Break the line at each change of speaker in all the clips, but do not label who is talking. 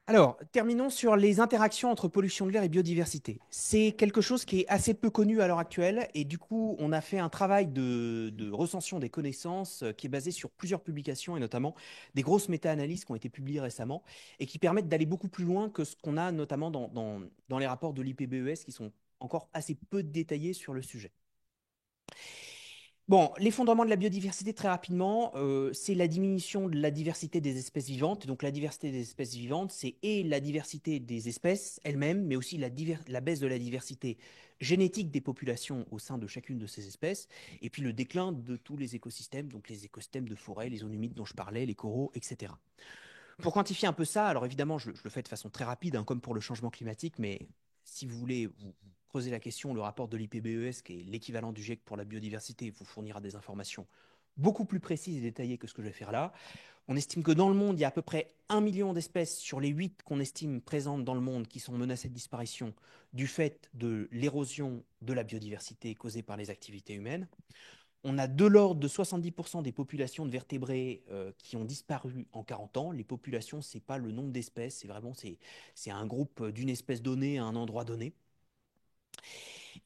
Alors, terminons sur les interactions entre pollution de l'air et biodiversité. C'est quelque chose qui est assez peu connu à l'heure actuelle et du coup, on a fait un travail de recension des connaissances qui est basé sur plusieurs publications et notamment des grosses méta-analyses qui ont été publiées récemment et qui permettent d'aller beaucoup plus loin que ce qu'on a notamment dans les rapports de l'IPBES qui sont encore assez peu détaillés sur le sujet. Bon, l'effondrement de la biodiversité, très rapidement, c'est la diminution de la diversité des espèces vivantes. Donc, la diversité des espèces vivantes, c'est et la diversité des espèces elles-mêmes, mais aussi la baisse de la diversité génétique des populations au sein de chacune de ces espèces, et puis le déclin de tous les écosystèmes, donc les écosystèmes de forêt, les zones humides dont je parlais, les coraux, etc. Pour quantifier un peu ça, alors évidemment, je le fais de façon très rapide, hein, comme pour le changement climatique, mais si vous voulez vous creuser la question, le rapport de l'IPBES, qui est l'équivalent du GIEC pour la biodiversité, vous fournira des informations beaucoup plus précises et détaillées que ce que je vais faire là. On estime que dans le monde, il y a à peu près 1 million d'espèces sur les 8 qu'on estime présentes dans le monde qui sont menacées de disparition du fait de l'érosion de la biodiversité causée par les activités humaines. On a de l'ordre de 70% des populations de vertébrés qui ont disparu en 40 ans. Les populations, ce n'est pas le nombre d'espèces, c'est un groupe d'une espèce donnée à un endroit donné.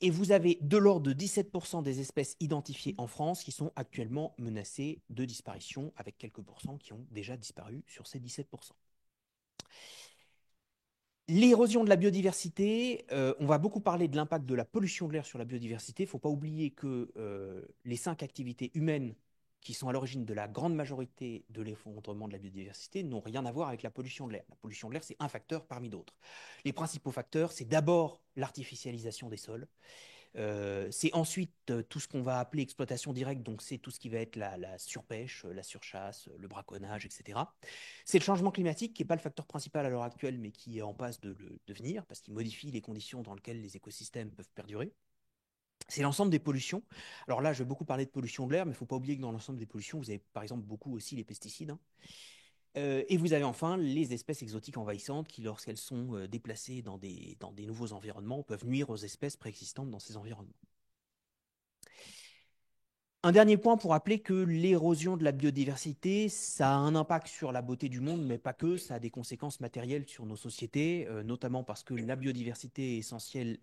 Et vous avez de l'ordre de 17% des espèces identifiées en France qui sont actuellement menacées de disparition, avec quelques pourcents qui ont déjà disparu sur ces 17%. L'érosion de la biodiversité, on va beaucoup parler de l'impact de la pollution de l'air sur la biodiversité. Il ne faut pas oublier que les 5 activités humaines qui sont à l'origine de la grande majorité de l'effondrement de la biodiversité n'ont rien à voir avec la pollution de l'air. La pollution de l'air, c'est un facteur parmi d'autres. Les principaux facteurs, c'est d'abord l'artificialisation des sols, c'est ensuite tout ce qu'on va appeler exploitation directe, donc c'est tout ce qui va être la surpêche, la surchasse, le braconnage, etc. C'est le changement climatique qui n'est pas le facteur principal à l'heure actuelle, mais qui est en passe de le devenir, parce qu'il modifie les conditions dans lesquelles les écosystèmes peuvent perdurer. C'est l'ensemble des pollutions. Alors là, je vais beaucoup parler de pollution de l'air, mais il ne faut pas oublier que dans l'ensemble des pollutions, vous avez par exemple beaucoup aussi les pesticides, hein. Et vous avez enfin les espèces exotiques envahissantes qui, lorsqu'elles sont déplacées dans des nouveaux environnements, peuvent nuire aux espèces préexistantes dans ces environnements. Un dernier point pour rappeler que l'érosion de la biodiversité, ça a un impact sur la beauté du monde, mais pas que, ça a des conséquences matérielles sur nos sociétés, notamment parce que la biodiversité est essentielle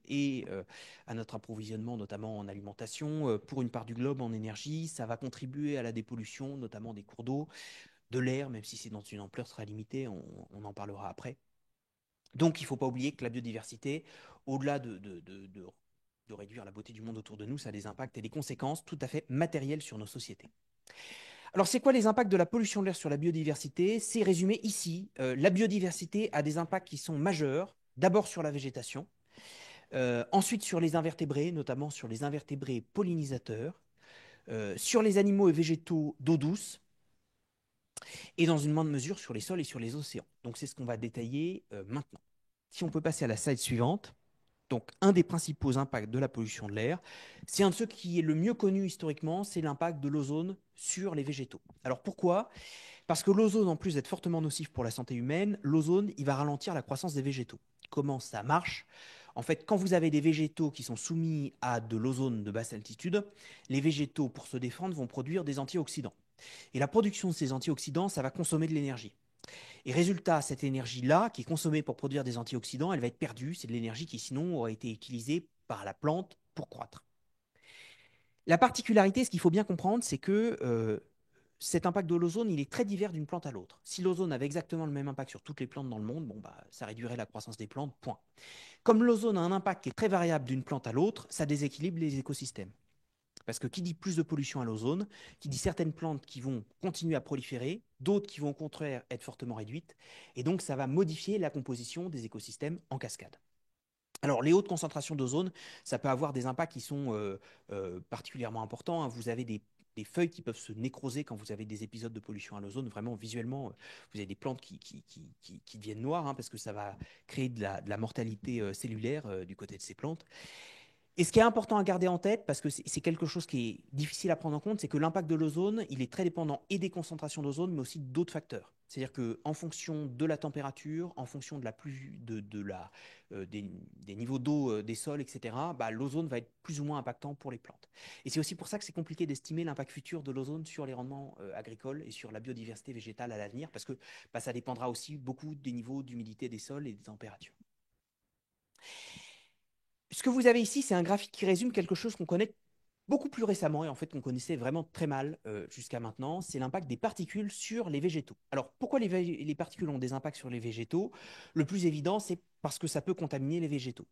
à notre approvisionnement, notamment en alimentation, pour une part du globe en énergie, ça va contribuer à la dépollution, notamment des cours d'eau, de l'air, même si c'est dans une ampleur très limitée, on en parlera après. Donc, il ne faut pas oublier que la biodiversité, au-delà de réduire la beauté du monde autour de nous, ça a des impacts et des conséquences tout à fait matérielles sur nos sociétés. Alors, c'est quoi les impacts de la pollution de l'air sur la biodiversité? C'est résumé ici. La biodiversité a des impacts qui sont majeurs, d'abord sur la végétation, ensuite sur les invertébrés, notamment sur les invertébrés pollinisateurs, sur les animaux et végétaux d'eau douce, et dans une moindre mesure sur les sols et sur les océans. Donc, c'est ce qu'on va détailler maintenant. Si on peut passer à la slide suivante. Donc, un des principaux impacts de la pollution de l'air, c'est un de ceux qui est le mieux connu historiquement, c'est l'impact de l'ozone sur les végétaux. Alors pourquoi? Parce que l'ozone, en plus d'être fortement nocif pour la santé humaine, l'ozone, il va ralentir la croissance des végétaux. Comment ça marche? En fait, quand vous avez des végétaux qui sont soumis à de l'ozone de basse altitude, les végétaux, pour se défendre, vont produire des antioxydants. Et la production de ces antioxydants, ça va consommer de l'énergie. Et résultat, cette énergie-là, qui est consommée pour produire des antioxydants, elle va être perdue. C'est de l'énergie qui sinon aurait été utilisée par la plante pour croître. La particularité, ce qu'il faut bien comprendre, c'est que cet impact de l'ozone, il est très divers d'une plante à l'autre. Si l'ozone avait exactement le même impact sur toutes les plantes dans le monde, bon, bah, ça réduirait la croissance des plantes, point. Comme l'ozone a un impact qui est très variable d'une plante à l'autre, ça déséquilibre les écosystèmes. Parce que qui dit plus de pollution à l'ozone, qui dit certaines plantes qui vont continuer à proliférer, d'autres qui vont au contraire être fortement réduites, et donc ça va modifier la composition des écosystèmes en cascade. Alors, les hautes concentrations d'ozone, ça peut avoir des impacts qui sont particulièrement importants, hein. Vous avez des feuilles qui peuvent se nécroser quand vous avez des épisodes de pollution à l'ozone. Vraiment, visuellement, vous avez des plantes qui deviennent noires, hein, parce que ça va créer de la mortalité cellulaire du côté de ces plantes. Et ce qui est important à garder en tête, parce que c'est quelque chose qui est difficile à prendre en compte, c'est que l'impact de l'ozone, il est très dépendant et des concentrations d'ozone, mais aussi d'autres facteurs. C'est-à-dire qu'en fonction de la température, en fonction de la pluie, des niveaux d'eau des sols, etc., bah, l'ozone va être plus ou moins impactant pour les plantes. Et c'est aussi pour ça que c'est compliqué d'estimer l'impact futur de l'ozone sur les rendements agricoles et sur la biodiversité végétale à l'avenir, parce que bah, ça dépendra aussi beaucoup des niveaux d'humidité des sols et des températures. Ce que vous avez ici, c'est un graphique qui résume quelque chose qu'on connaît beaucoup plus récemment et en fait qu'on connaissait vraiment très mal jusqu'à maintenant, c'est l'impact des particules sur les végétaux. Alors pourquoi les particules ont des impacts sur les végétaux? Le plus évident, c'est parce que ça peut contaminer les végétaux.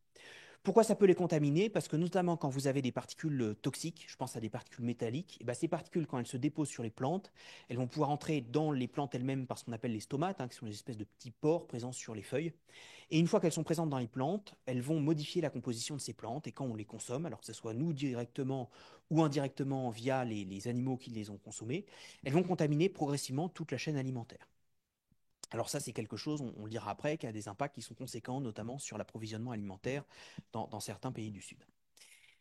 Pourquoi ça peut les contaminer? Parce que notamment quand vous avez des particules toxiques, je pense à des particules métalliques, et ben ces particules, quand elles se déposent sur les plantes, elles vont pouvoir entrer dans les plantes elles-mêmes par ce qu'on appelle les stomates, hein, qui sont des espèces de petits pores présents sur les feuilles. Et une fois qu'elles sont présentes dans les plantes, elles vont modifier la composition de ces plantes. Et quand on les consomme, alors que ce soit nous directement ou indirectement via les animaux qui les ont consommées, elles vont contaminer progressivement toute la chaîne alimentaire. Alors ça, c'est quelque chose, on le dira après, qui a des impacts qui sont conséquents, notamment sur l'approvisionnement alimentaire dans certains pays du Sud.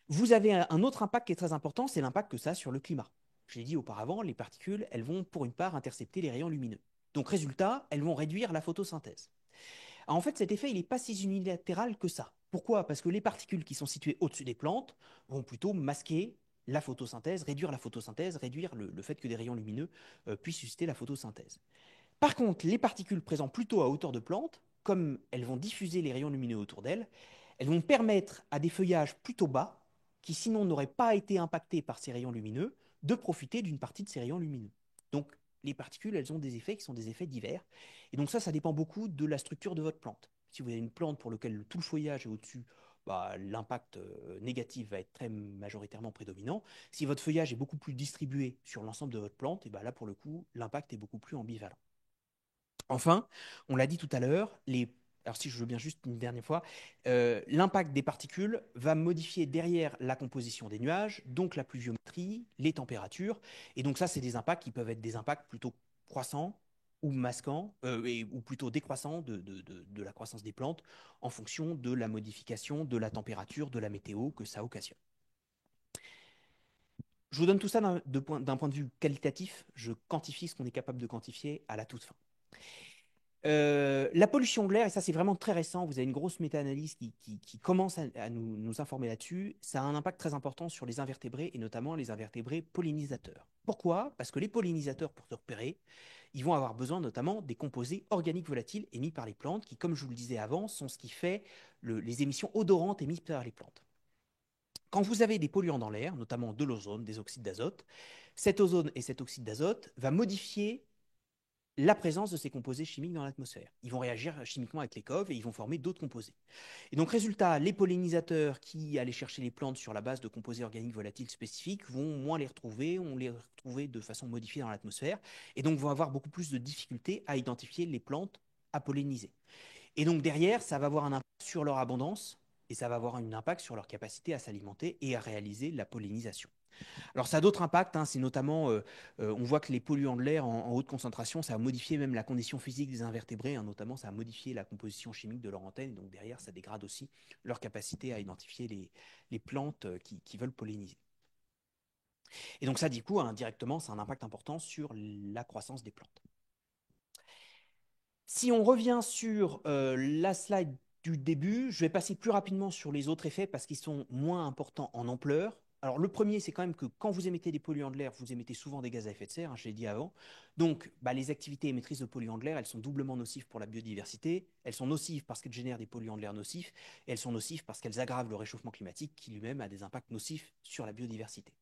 Vous avez un autre impact qui est très important, c'est l'impact que ça a sur le climat. Je l'ai dit auparavant, les particules, elles vont pour une part intercepter les rayons lumineux. Donc résultat, elles vont réduire la photosynthèse. Alors, en fait, cet effet, il n'est pas si unilatéral que ça. Pourquoi? Parce que les particules qui sont situées au-dessus des plantes vont plutôt masquer la photosynthèse, réduire le fait que des rayons lumineux puissent susciter la photosynthèse. Par contre, les particules présentes plutôt à hauteur de plante, comme elles vont diffuser les rayons lumineux autour d'elles, elles vont permettre à des feuillages plutôt bas, qui sinon n'auraient pas été impactés par ces rayons lumineux, de profiter d'une partie de ces rayons lumineux. Donc, les particules, elles ont des effets qui sont des effets divers. Et donc ça dépend beaucoup de la structure de votre plante. Si vous avez une plante pour laquelle tout le feuillage est au-dessus, bah, l'impact négatif va être très majoritairement prédominant. Si votre feuillage est beaucoup plus distribué sur l'ensemble de votre plante, et bah là, pour le coup, l'impact est beaucoup plus ambivalent. Enfin, on l'a dit tout à l'heure, alors si je veux bien juste une dernière fois, l'impact des particules va modifier derrière la composition des nuages, donc la pluviométrie, les températures. Et donc ça, c'est des impacts qui peuvent être des impacts plutôt croissants ou masquants, ou plutôt décroissants de la croissance des plantes en fonction de la modification de la température, de la météo que ça occasionne. Je vous donne tout ça d'un point de vue qualitatif. Je quantifie ce qu'on est capable de quantifier à la toute fin. La pollution de l'air, et ça c'est vraiment très récent, vous avez une grosse méta-analyse qui commence à nous informer là-dessus, ça a un impact très important sur les invertébrés et notamment les invertébrés pollinisateurs. Pourquoi? Parce que les pollinisateurs, pour se repérer, ils vont avoir besoin notamment des composés organiques volatiles émis par les plantes qui, comme je vous le disais avant, sont ce qui fait les émissions odorantes émises par les plantes. Quand vous avez des polluants dans l'air, notamment de l'ozone, des oxydes d'azote, cet ozone et cet oxyde d'azote va modifier la présence de ces composés chimiques dans l'atmosphère. Ils vont réagir chimiquement avec les coves et ils vont former d'autres composés. Et donc, résultat, les pollinisateurs qui allaient chercher les plantes sur la base de composés organiques volatiles spécifiques vont moins les retrouver, on les retrouver de façon modifiée dans l'atmosphère, et donc vont avoir beaucoup plus de difficultés à identifier les plantes à polliniser. Et donc, derrière, ça va avoir un impact sur leur abondance, et ça va avoir un impact sur leur capacité à s'alimenter et à réaliser la pollinisation. Alors ça a d'autres impacts, hein, c'est notamment, on voit que les polluants de l'air en haute concentration, ça a modifié même la condition physique des invertébrés, hein, notamment ça a modifié la composition chimique de leur antenne, donc derrière ça dégrade aussi leur capacité à identifier les plantes qui veulent polliniser. Et donc ça, du coup, indirectement, ça a un impact important sur la croissance des plantes. Si on revient sur la slide du début, je vais passer plus rapidement sur les autres effets parce qu'ils sont moins importants en ampleur. Alors le premier, c'est quand même que quand vous émettez des polluants de l'air, vous émettez souvent des gaz à effet de serre, hein, je l'ai dit avant. Donc bah, les activités émettrices de polluants de l'air, elles sont doublement nocives pour la biodiversité. Elles sont nocives parce qu'elles génèrent des polluants de l'air nocifs, et elles sont nocives parce qu'elles aggravent le réchauffement climatique qui lui-même a des impacts nocifs sur la biodiversité.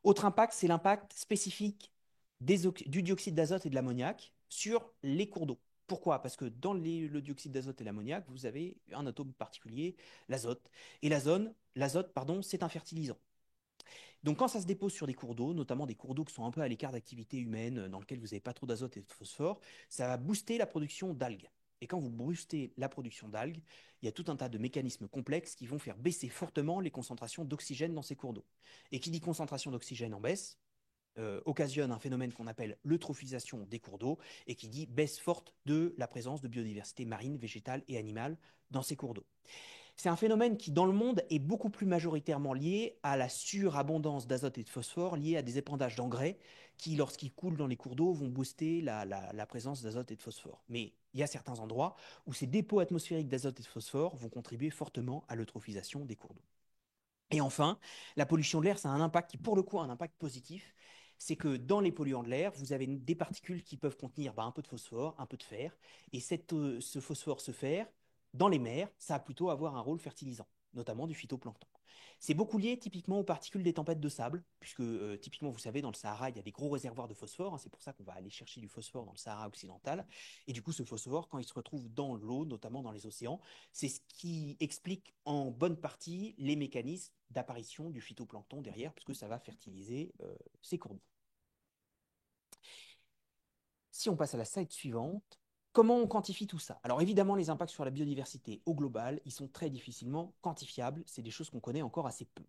Autre impact, c'est l'impact spécifique du dioxyde d'azote et de l'ammoniac sur les cours d'eau. Pourquoi? Parce que dans le dioxyde d'azote et l'ammoniac, vous avez un atome particulier, l'azote. Et l'azote, pardon, c'est un fertilisant. Donc quand ça se dépose sur des cours d'eau, notamment des cours d'eau qui sont un peu à l'écart d'activité humaine, dans lesquels vous n'avez pas trop d'azote et de phosphore, ça va booster la production d'algues. Et quand vous boostez la production d'algues, il y a tout un tas de mécanismes complexes qui vont faire baisser fortement les concentrations d'oxygène dans ces cours d'eau. Et qui dit concentration d'oxygène en baisse, occasionne un phénomène qu'on appelle l'eutrophisation des cours d'eau et qui dit baisse forte de la présence de biodiversité marine, végétale et animale dans ces cours d'eau. C'est un phénomène qui, dans le monde, est beaucoup plus majoritairement lié à la surabondance d'azote et de phosphore liée à des épandages d'engrais qui, lorsqu'ils coulent dans les cours d'eau, vont booster la présence d'azote et de phosphore. Mais il y a certains endroits où ces dépôts atmosphériques d'azote et de phosphore vont contribuer fortement à l'eutrophisation des cours d'eau. Et enfin, la pollution de l'air, ça a un impact qui, pour le coup, a un impact positif. C'est que dans les polluants de l'air, vous avez des particules qui peuvent contenir un peu de phosphore, un peu de fer. Et ce phosphore, ce fer, dans les mers, ça va plutôt avoir un rôle fertilisant, notamment du phytoplancton. C'est beaucoup lié typiquement aux particules des tempêtes de sable, puisque typiquement, vous savez, dans le Sahara, il y a des gros réservoirs de phosphore, hein. C'est pour ça qu'on va aller chercher du phosphore dans le Sahara occidental. Et du coup, ce phosphore, quand il se retrouve dans l'eau, notamment dans les océans, c'est ce qui explique en bonne partie les mécanismes d'apparition du phytoplancton derrière, puisque ça va fertiliser ces cours d'eau. Si on passe à la slide suivante, comment on quantifie tout ça? Alors évidemment, les impacts sur la biodiversité au global, ils sont très difficilement quantifiables. C'est des choses qu'on connaît encore assez peu.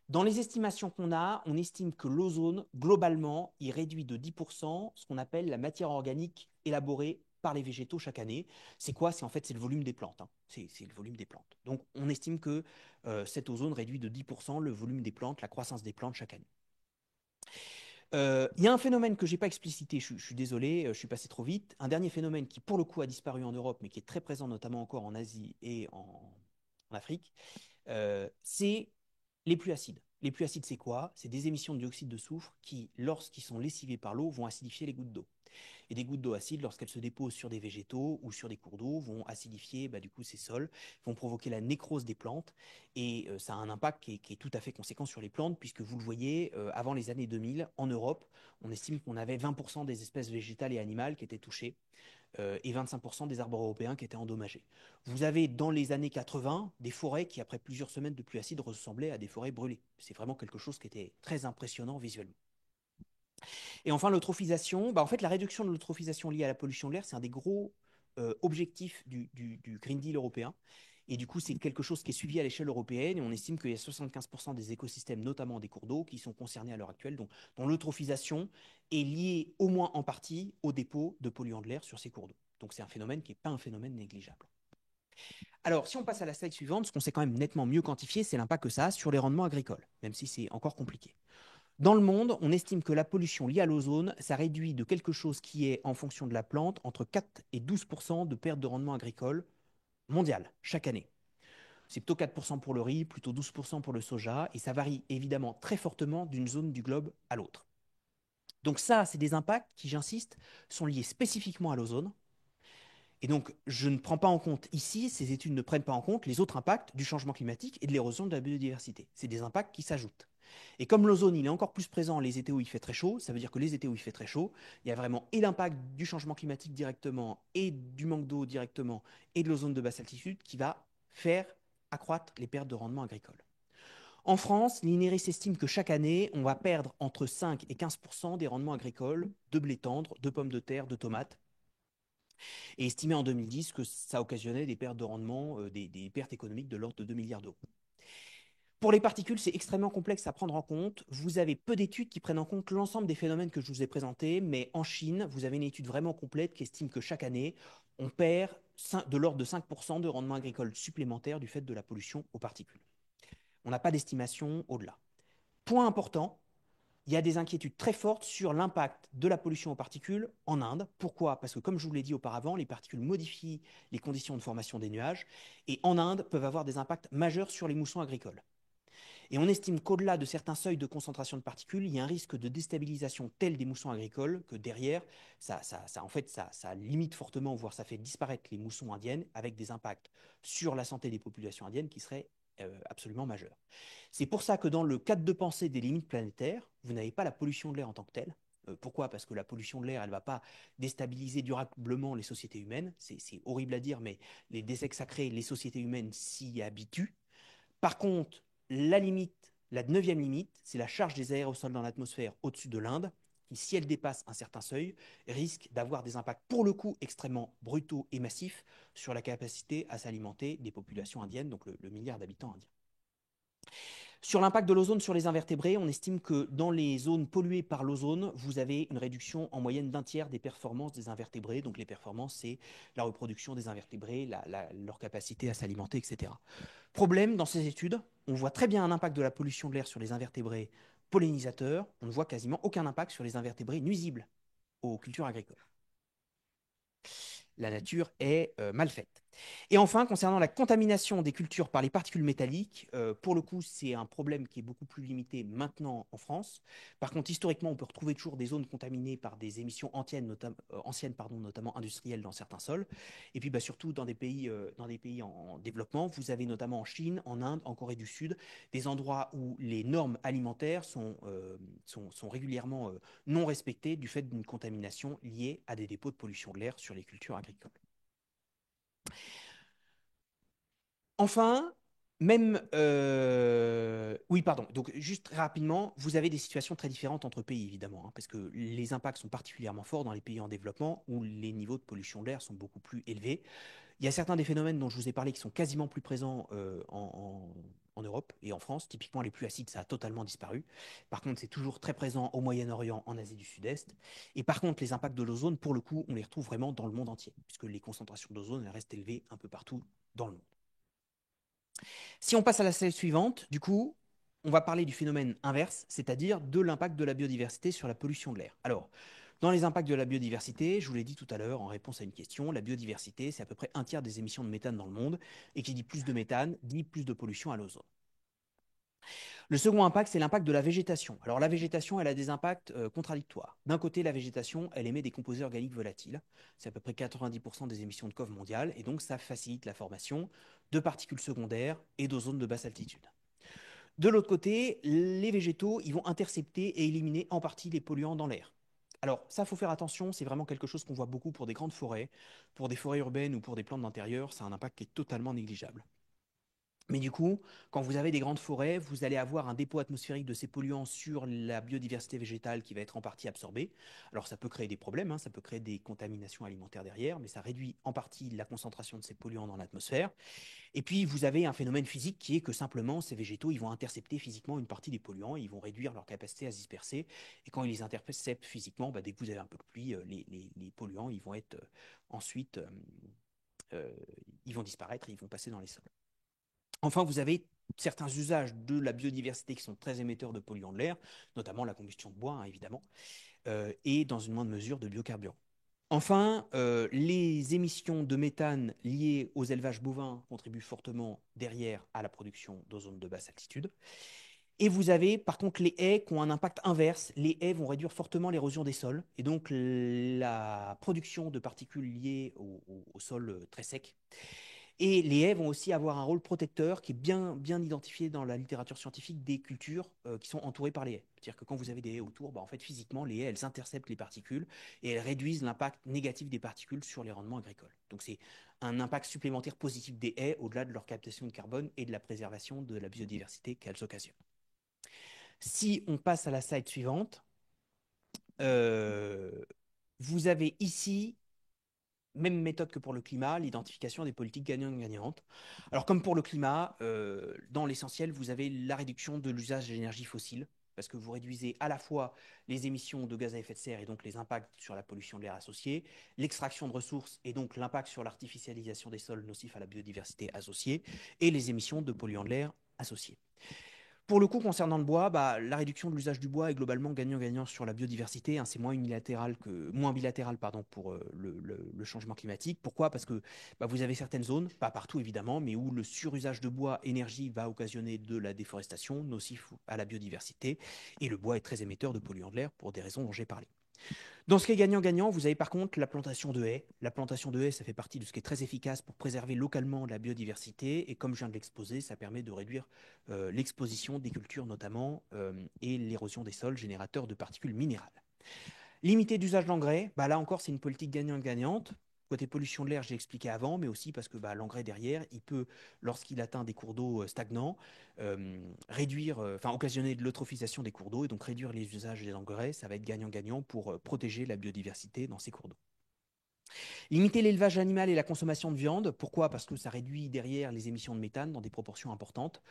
Dans les estimations qu'on a, on estime que l'ozone, globalement, il réduit de 10% ce qu'on appelle la matière organique élaborée par les végétaux chaque année. C'est quoi? C'est en fait c'est le volume des plantes, hein. C'est le volume des plantes. Donc on estime que cet ozone réduit de 10% le volume des plantes, la croissance des plantes chaque année. Il y a un phénomène que je n'ai pas explicité, je suis désolé, je suis passé trop vite. Un dernier phénomène qui, pour le coup, a disparu en Europe, mais qui est très présent notamment encore en Asie et en Afrique, c'est les pluies acides. Les pluies acides, c'est quoi? C'est des émissions de dioxyde de soufre qui, lorsqu'ils sont lessivés par l'eau, vont acidifier les gouttes d'eau. Et des gouttes d'eau acides, lorsqu'elles se déposent sur des végétaux ou sur des cours d'eau, vont acidifier du coup ces sols, vont provoquer la nécrose des plantes. Et ça a un impact qui est tout à fait conséquent sur les plantes, puisque vous le voyez, avant les années 2000, en Europe, on estime qu'on avait 20% des espèces végétales et animales qui étaient touchées et 25% des arbres européens qui étaient endommagés. Vous avez dans les années 80 des forêts qui, après plusieurs semaines de pluie acide, ressemblaient à des forêts brûlées. C'est vraiment quelque chose qui était très impressionnant visuellement. Et enfin, l'eutrophisation, en fait, la réduction de l'eutrophisation liée à la pollution de l'air, c'est un des gros objectifs du Green Deal européen. Et du coup, c'est quelque chose qui est suivi à l'échelle européenne et on estime qu'il y a 75% des écosystèmes, notamment des cours d'eau, qui sont concernés à l'heure actuelle. Donc, dont l'eutrophisation est liée au moins en partie au dépôt de polluants de l'air sur ces cours d'eau. Donc, c'est un phénomène qui n'est pas un phénomène négligeable. Alors, si on passe à la slide suivante, ce qu'on sait quand même nettement mieux quantifier, c'est l'impact que ça a sur les rendements agricoles, même si c'est encore compliqué. Dans le monde, on estime que la pollution liée à l'ozone, ça réduit de quelque chose qui est, en fonction de la plante, entre 4 et 12% de perte de rendement agricole mondial chaque année. C'est plutôt 4% pour le riz, plutôt 12% pour le soja, et ça varie évidemment très fortement d'une zone du globe à l'autre. Donc ça, c'est des impacts qui, j'insiste, sont liés spécifiquement à l'ozone. Et donc, je ne prends pas en compte ici, ces études ne prennent pas en compte les autres impacts du changement climatique et de l'érosion de la biodiversité. C'est des impacts qui s'ajoutent. Et comme l'ozone, il est encore plus présent les étés où il fait très chaud, ça veut dire que les étés où il fait très chaud, il y a vraiment et l'impact du changement climatique directement, et du manque d'eau directement, et de l'ozone de basse altitude qui va faire accroître les pertes de rendement agricole. En France, l'INERIS estime que chaque année, on va perdre entre 5 et 15% des rendements agricoles de blé tendre, de pommes de terre, de tomates, et estimé en 2010 que ça occasionnait des pertes de rendement, des pertes économiques de l'ordre de 2 milliards d'euros. Pour les particules, c'est extrêmement complexe à prendre en compte. Vous avez peu d'études qui prennent en compte l'ensemble des phénomènes que je vous ai présentés, mais en Chine, vous avez une étude vraiment complète qui estime que chaque année, on perd de l'ordre de 5% de rendement agricole supplémentaire du fait de la pollution aux particules. On n'a pas d'estimation au-delà. Point important, il y a des inquiétudes très fortes sur l'impact de la pollution aux particules en Inde. Pourquoi? Parce que, comme je vous l'ai dit auparavant, les particules modifient les conditions de formation des nuages et en Inde peuvent avoir des impacts majeurs sur les moussons agricoles. Et on estime qu'au-delà de certains seuils de concentration de particules, il y a un risque de déstabilisation tel des moussons agricoles que derrière, ça limite fortement, voire ça fait disparaître les moussons indiennes avec des impacts sur la santé des populations indiennes qui seraient absolument majeurs. C'est pour ça que dans le cadre de pensée des limites planétaires, vous n'avez pas la pollution de l'air en tant que telle. Pourquoi? Parce que la pollution de l'air, elle ne va pas déstabiliser durablement les sociétés humaines. C'est horrible à dire, mais les décès sacrés, les sociétés humaines s'y habituent. Par contre, la limite, la neuvième limite, c'est la charge des aérosols dans l'atmosphère au-dessus de l'Inde, qui, si elle dépasse un certain seuil, risque d'avoir des impacts, pour le coup, extrêmement brutaux et massifs sur la capacité à s'alimenter des populations indiennes, donc le milliard d'habitants indiens. Sur l'impact de l'ozone sur les invertébrés, on estime que dans les zones polluées par l'ozone, vous avez une réduction en moyenne d'un tiers des performances des invertébrés. Donc les performances, c'est la reproduction des invertébrés, leur capacité à s'alimenter, etc. Problème dans ces études, on voit très bien un impact de la pollution de l'air sur les invertébrés pollinisateurs. On ne voit quasiment aucun impact sur les invertébrés nuisibles aux cultures agricoles. La nature est mal faite. Et enfin, concernant la contamination des cultures par les particules métalliques, pour le coup, c'est un problème qui est beaucoup plus limité maintenant en France. Par contre, historiquement, on peut retrouver toujours des zones contaminées par des émissions anciennes, pardon, notamment industrielles dans certains sols. Et puis, bah, surtout dans des pays en développement, vous avez notamment en Chine, en Inde, en Corée du Sud, des endroits où les normes alimentaires sont régulièrement non respectées du fait d'une contamination liée à des dépôts de pollution de l'air sur les cultures agricoles. Enfin, oui, pardon. Donc, juste très rapidement, vous avez des situations très différentes entre pays, évidemment, hein, parce que les impacts sont particulièrement forts dans les pays en développement où les niveaux de pollution de l'air sont beaucoup plus élevés. Il y a certains des phénomènes dont je vous ai parlé qui sont quasiment plus présents en Europe et en France. Typiquement, les pluies acides, ça a totalement disparu. Par contre, c'est toujours très présent au Moyen-Orient, en Asie du Sud-Est. Et par contre, les impacts de l'ozone, pour le coup, on les retrouve vraiment dans le monde entier, puisque les concentrations d'ozone, elles restent élevées un peu partout dans le monde. Si on passe à la slide suivante, du coup, on va parler du phénomène inverse, c'est-à-dire de l'impact de la biodiversité sur la pollution de l'air. Alors, dans les impacts de la biodiversité, je vous l'ai dit tout à l'heure en réponse à une question, la biodiversité, c'est à peu près un tiers des émissions de méthane dans le monde, et qui dit plus de méthane, dit plus de pollution à l'ozone. Le second impact, c'est l'impact de la végétation. Alors la végétation, elle a des impacts contradictoires. D'un côté, la végétation, elle émet des composés organiques volatiles. C'est à peu près 90% des émissions de COV mondiales, et donc ça facilite la formation de particules secondaires et d'ozone de basse altitude. De l'autre côté, les végétaux, ils vont intercepter et éliminer en partie les polluants dans l'air. Alors ça, il faut faire attention, c'est vraiment quelque chose qu'on voit beaucoup pour des grandes forêts, pour des forêts urbaines ou pour des plantes d'intérieur, c'est un impact qui est totalement négligeable. Mais du coup, quand vous avez des grandes forêts, vous allez avoir un dépôt atmosphérique de ces polluants sur la biodiversité végétale qui va être en partie absorbée. Alors ça peut créer des problèmes, hein, ça peut créer des contaminations alimentaires derrière, mais ça réduit en partie la concentration de ces polluants dans l'atmosphère. Et puis, vous avez un phénomène physique qui est que simplement, ces végétaux, ils vont intercepter physiquement une partie des polluants, et ils vont réduire leur capacité à se disperser. Et quand ils les interceptent physiquement, bah, dès que vous avez un peu de pluie, les polluants, ils vont être ensuite, euh, ils vont disparaître et ils vont passer dans les sols. Enfin, vous avez certains usages de la biodiversité qui sont très émetteurs de polluants de l'air, notamment la combustion de bois, hein, évidemment, et dans une moindre mesure de biocarburants. Enfin, les émissions de méthane liées aux élevages bovins contribuent fortement derrière à la production d'ozone de basse altitude. Et vous avez par contre les haies qui ont un impact inverse. Les haies vont réduire fortement l'érosion des sols et donc la production de particules liées au sol très sec. Et les haies vont aussi avoir un rôle protecteur qui est bien identifié dans la littérature scientifique des cultures qui sont entourées par les haies. C'est-à-dire que quand vous avez des haies autour, bah, en fait, physiquement, les haies, elles interceptent les particules et elles réduisent l'impact négatif des particules sur les rendements agricoles. Donc c'est un impact supplémentaire positif des haies au-delà de leur captation de carbone et de la préservation de la biodiversité qu'elles occasionnent. Si on passe à la slide suivante, euh, vous avez ici même méthode que pour le climat, l'identification des politiques gagnantes-gagnantes. Alors, comme pour le climat, dans l'essentiel, vous avez la réduction de l'usage de l'énergie fossile, parce que vous réduisez à la fois les émissions de gaz à effet de serre et donc les impacts sur la pollution de l'air associée, l'extraction de ressources et donc l'impact sur l'artificialisation des sols nocifs à la biodiversité associée, et les émissions de polluants de l'air associés. Pour le coup, concernant le bois, bah, la réduction de l'usage du bois est globalement gagnant-gagnant sur la biodiversité, hein, c'est moins bilatéral pardon, pour le changement climatique. Pourquoi? Parce que bah, vous avez certaines zones, pas partout évidemment, mais où le surusage de bois énergie va occasionner de la déforestation nocif à la biodiversité. Et le bois est très émetteur de polluants de l'air pour des raisons dont j'ai parlé. Dans ce qui est gagnant-gagnant, vous avez par contre la plantation de haies. La plantation de haies, ça fait partie de ce qui est très efficace pour préserver localement la biodiversité. Et comme je viens de l'exposer, ça permet de réduire l'exposition des cultures notamment et l'érosion des sols générateurs de particules minérales. Limiter d'usage d'engrais, bah là encore, c'est une politique gagnante-gagnante. Côté pollution de l'air, j'ai expliqué avant, mais aussi parce que bah, l'engrais derrière, il peut, lorsqu'il atteint des cours d'eau stagnants, occasionner de l'eutrophisation des cours d'eau et donc réduire les usages des engrais. Ça va être gagnant-gagnant pour protéger la biodiversité dans ces cours d'eau. Limiter l'élevage animal et la consommation de viande. Pourquoi? Parce que ça réduit derrière les émissions de méthane dans des proportions importantes.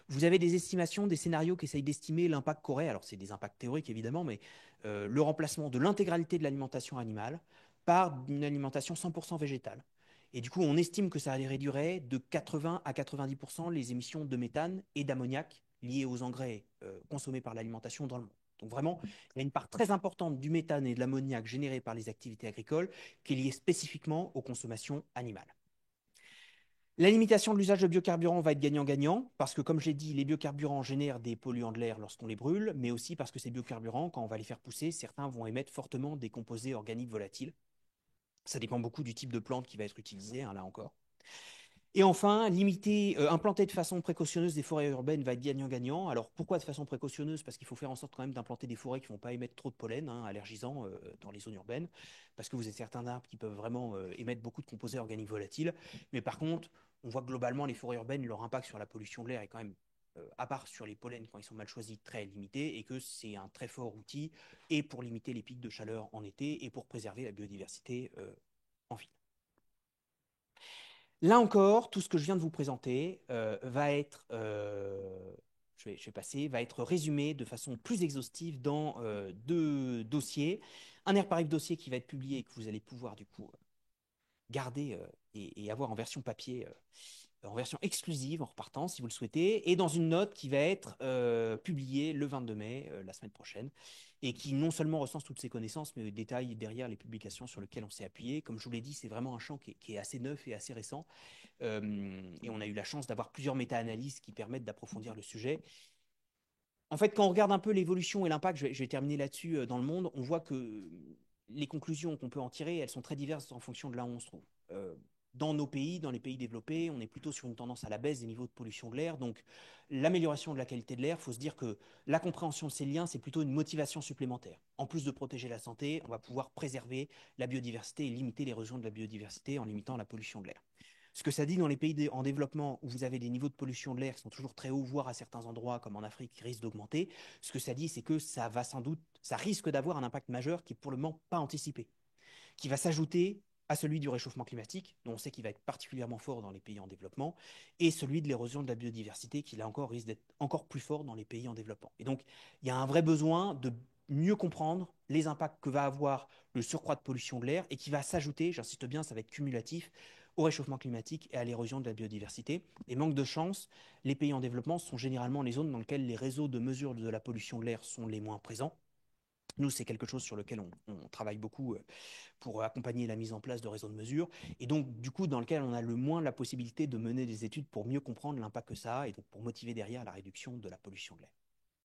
Vous avez des estimations, des scénarios qui essayent d'estimer l'impact qu'aurait, alors c'est des impacts théoriques évidemment, mais le remplacement de l'intégralité de l'alimentation animale par une alimentation 100% végétale. Et du coup, on estime que ça réduirait de 80 à 90% les émissions de méthane et d'ammoniac liées aux engrais consommés par l'alimentation dans le monde. Donc vraiment, il y a une part très importante du méthane et de l'ammoniac générés par les activités agricoles qui est liée spécifiquement aux consommations animales. La limitation de l'usage de biocarburants va être gagnant-gagnant parce que, comme je l'ai dit, les biocarburants génèrent des polluants de l'air lorsqu'on les brûle, mais aussi parce que ces biocarburants, quand on va les faire pousser, certains vont émettre fortement des composés organiques volatiles. Ça dépend beaucoup du type de plante qui va être utilisé, hein, là encore. Et enfin, implanter de façon précautionneuse des forêts urbaines va être gagnant-gagnant. Alors pourquoi de façon précautionneuse? Parce qu'il faut faire en sorte quand même d'implanter des forêts qui ne vont pas émettre trop de pollen, hein, allergisant dans les zones urbaines, parce que vous avez certains arbres qui peuvent vraiment émettre beaucoup de composés organiques volatiles. Mais par contre, on voit que globalement, les forêts urbaines, leur impact sur la pollution de l'air est quand même, à part sur les pollens quand ils sont mal choisis, très limité, et que c'est un très fort outil, et pour limiter les pics de chaleur en été, et pour préserver la biodiversité en ville. Là encore, tout ce que je viens de vous présenter je vais passer, va être résumé de façon plus exhaustive dans deux dossiers. Un air par dossier qui va être publié et que vous allez pouvoir du coup garder et avoir en version papier, en version exclusive en repartant si vous le souhaitez, et dans une note qui va être publiée le 22 mai, la semaine prochaine, et qui non seulement recense toutes ces connaissances, mais détaille derrière les publications sur lesquelles on s'est appuyé. Comme je vous l'ai dit, c'est vraiment un champ qui est assez neuf et assez récent. Et on a eu la chance d'avoir plusieurs méta-analyses qui permettent d'approfondir le sujet. En fait, quand on regarde un peu l'évolution et l'impact, je vais terminer là-dessus dans le monde, on voit que les conclusions qu'on peut en tirer, elles sont très diverses en fonction de là où on se trouve. Dans nos pays, dans les pays développés, on est plutôt sur une tendance à la baisse des niveaux de pollution de l'air. Donc, l'amélioration de la qualité de l'air, il faut se dire que la compréhension de ces liens, c'est plutôt une motivation supplémentaire. En plus de protéger la santé, on va pouvoir préserver la biodiversité et limiter l'érosion de la biodiversité en limitant la pollution de l'air. Ce que ça dit dans les pays en développement où vous avez des niveaux de pollution de l'air qui sont toujours très hauts, voire à certains endroits comme en Afrique qui risquent d'augmenter, ce que ça dit, c'est que ça va sans doute, ça risque d'avoir un impact majeur qui est pour le moment pas anticipé, qui va s'ajouter à celui du réchauffement climatique, dont on sait qu'il va être particulièrement fort dans les pays en développement, et celui de l'érosion de la biodiversité, qui là encore risque d'être encore plus fort dans les pays en développement. Et donc, il y a un vrai besoin de mieux comprendre les impacts que va avoir le surcroît de pollution de l'air et qui va s'ajouter, j'insiste bien, ça va être cumulatif, au réchauffement climatique et à l'érosion de la biodiversité. Et manque de chance, les pays en développement sont généralement les zones dans lesquelles les réseaux de mesure de la pollution de l'air sont les moins présents. Nous, c'est quelque chose sur lequel on travaille beaucoup pour accompagner la mise en place de réseaux de mesure, et donc du coup dans lequel on a le moins la possibilité de mener des études pour mieux comprendre l'impact que ça a, et donc pour motiver derrière la réduction de la pollution de l'air.